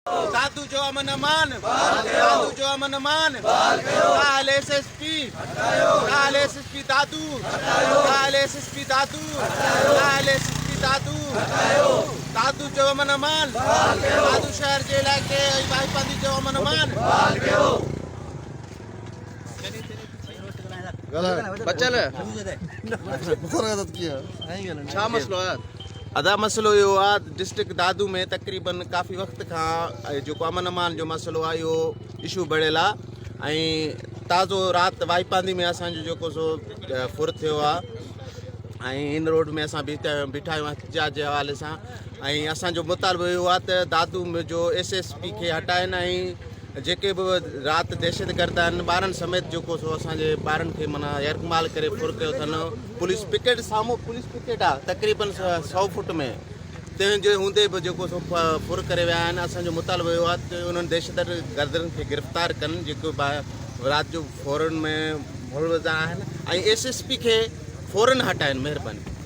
दादू जो अमन अमान, दादू जो अमन अमान, काल एसएसपी दादू, काल एसएसपी दादू, काल एसएसपी दादू, दादू जो अमन अमान, दादू शहर जे इलाके भाईपांदी जो अमन अमान। बचल छा मसलो आहे? अदा मसलो इहो आहे डिस्ट्रिक्ट दादू में तकरीबन काफ़ी वक्त खां जेको अमन अमान जो मसलो आहे इहो इशू बढ़ियल आहे ऐं ताज़ो राति वाईपांदी में असांजो जेको सो फुर थियो आहे ऐं इन रोड में असां बीठा आहियूं एहतिजाज जे हवाले सां ऐं असांजो मुतालबो इहो आहे त दादू में जो एसएसपी खे हटाइनि ऐं जेके बि राति दहशतगर्द आहिनि ॿारनि समेत जेको सो असांजे ॿारनि खे माना यरगमाल करे फुर कयो अथनि। पुलिस पिकेट साम्हूं पुलिस पिकेट आहे तक़रीबन 100 फुट में, तंहिंजे हूंदे बि जेको सो फुर करे विया आहिनि। असांजो मुतालबो इहो आहे त उन्हनि दहशतगर्दनि खे गिरफ़्तार कनि जेको राति जो फौरन में मुलविज़ आहिनि ऐं एसएसपी खे फौरन हटाइनि। महिरबानी।